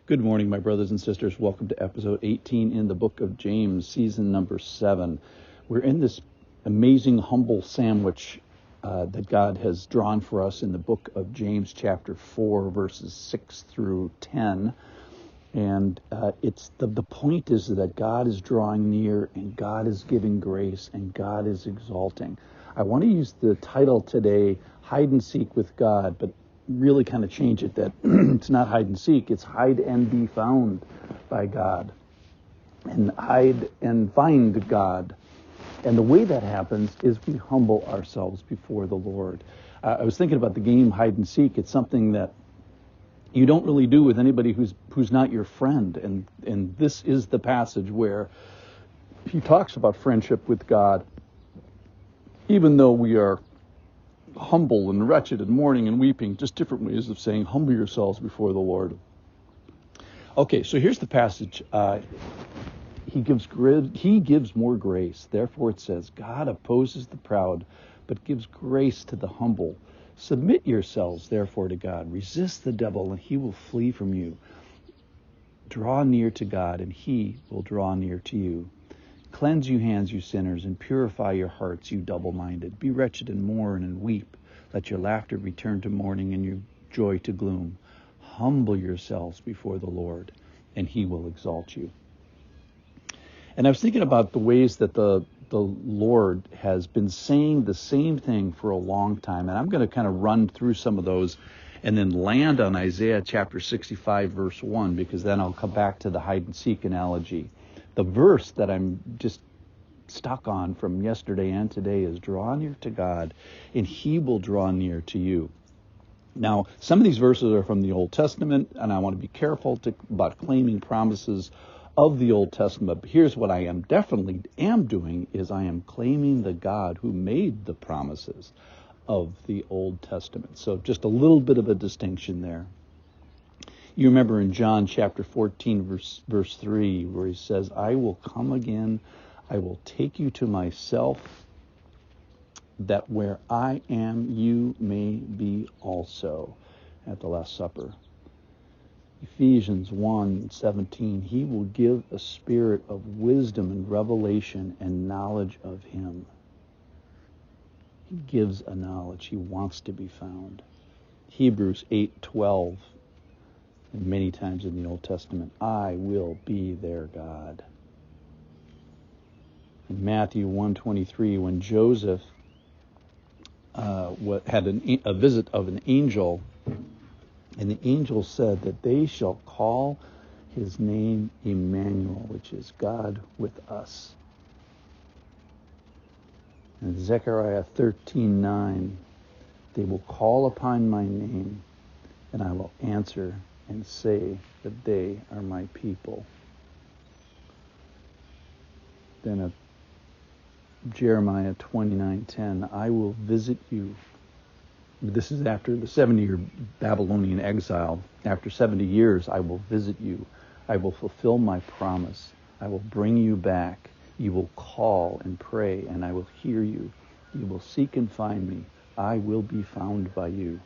Good morning, my brothers and sisters. Welcome to episode 18 in the book of James, season number 7. We're in this amazing humble sandwich that God has drawn for us in the book of James, chapter 4, verses 6 through 10. And it's the point is that God is drawing near, and God is giving grace, and God is exalting. I want to use the title today, Hide and Seek with God, but really kind of change it that it's not hide and seek, it's hide and be found by God, and hide and find God. And the way that happens is we humble ourselves before the Lord. I was thinking about the game hide and seek. It's something that you don't really do with anybody who's not your friend. And this is the passage where he talks about friendship with God, even though we are humble and wretched and mourning and weeping, just different ways of saying humble yourselves before the Lord. Okay, so here's the passage. He gives more grace. Therefore it says, God opposes the proud, but gives grace to the humble. Submit yourselves, therefore, to God. Resist the devil, and he will flee from you. Draw near to God, and he will draw near to you. Cleanse you hands, you sinners, and purify your hearts, you double-minded. Be wretched and mourn and weep. Let your laughter return to mourning and your joy to gloom. Humble yourselves before the Lord, and he will exalt you. And I was thinking about the ways that the Lord has been saying the same thing for a long time. And I'm going to kind of run through some of those and then land on Isaiah chapter 65, verse 1, because then I'll come back to the hide and seek analogy. The verse that I'm just stuck on from yesterday and today is draw near to God, and he will draw near to you. Now, some of these verses are from the Old Testament, and I want to be careful about claiming promises of the Old Testament. But here's what I definitely am doing is I am claiming the God who made the promises of the Old Testament. So just a little bit of a distinction there. You remember in John chapter 14, verse 3, where he says, I will come again, I will take you to myself, that where I am, you may be also, at the Last Supper. Ephesians 1:17, he will give a spirit of wisdom and revelation and knowledge of him. He gives a knowledge. He wants to be found. Hebrews 8:12, and many times in the Old Testament, I will be their God. In Matthew 1:23, when Joseph had a visit of an angel, and the angel said that they shall call his name Emmanuel, which is God with us. And Zechariah 13:9, they will call upon my name, and I will answer and say that they are my people. Then Jeremiah 29:10, I will visit you. This is after the 70-year Babylonian exile. After 70 years, I will visit you. I will fulfill my promise. I will bring you back. You will call and pray, and I will hear you. You will seek and find me. I will be found by you.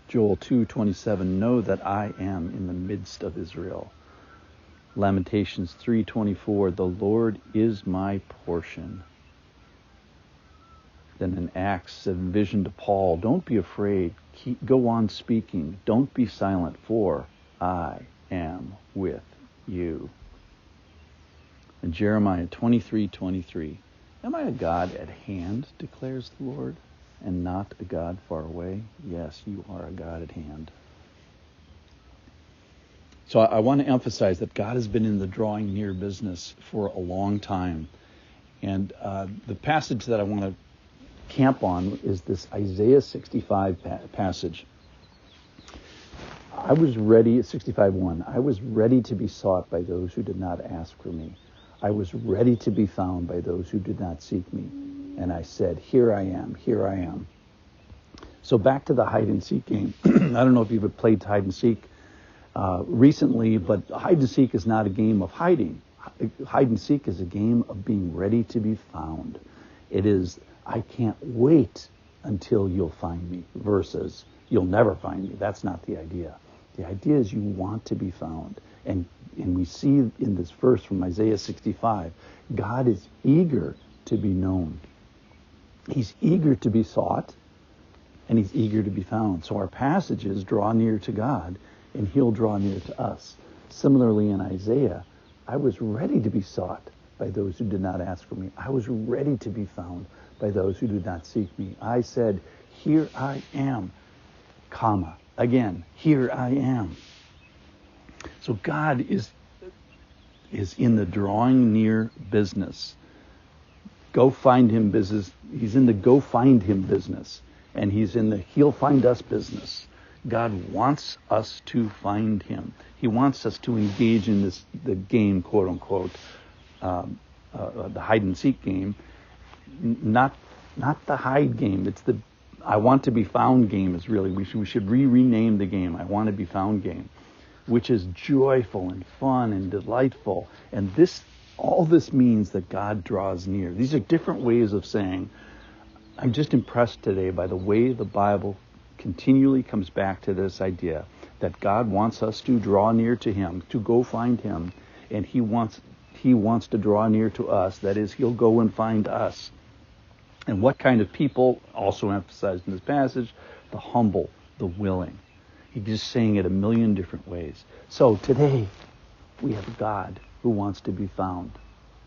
Joel 2:27, know that I am in the midst of Israel. Lamentations 3:24, the Lord is my portion. Then in Acts, a vision to Paul, don't be afraid, go on speaking, don't be silent, for I am with you. And Jeremiah 23:23, am I a God at hand, declares the Lord, and not a God far away? Yes, you are a God at hand. So I want to emphasize that God has been in the drawing near business for a long time. And the passage that I want to camp on is this Isaiah 65 passage. I was ready at 65:1. I was ready to be sought by those who did not ask for me. I was ready to be found by those who did not seek me. And I said, here I am, here I am. So back to the hide and seek game. I don't know if you've played hide and seek recently, but hide and seek is not a game of hiding. Hide and seek is a game of being ready to be found. It is, I can't wait until you'll find me, versus you'll never find me. That's not the idea. The idea is you want to be found. And we see in this verse from Isaiah 65, God is eager to be known. He's eager to be sought, and he's eager to be found. So our passages draw near to God, and he'll draw near to us. Similarly in Isaiah, I was ready to be sought by those who did not ask for me. I was ready to be found by those who did not seek me. I said, here I am, comma, again, here I am. So God is in the drawing near business. Go find him business. He's in the go find him business. And he's in the he'll find us business. God wants us to find him. He wants us to engage in the game, quote unquote, the hide and seek game. Not the hide game. It's the I want to be found game is really, we should rename the game. I want to be found game, which is joyful and fun and delightful. And all this means that God draws near. These are different ways of saying, I'm just impressed today by the way the Bible continually comes back to this idea that God wants us to draw near to him, to go find him, and he wants to draw near to us. That is, he'll go and find us. And what kind of people, also emphasized in this passage? The humble, the willing. He's just saying it a million different ways. So today, we have a God who wants to be found.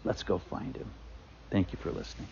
Let's go find him. Thank you for listening.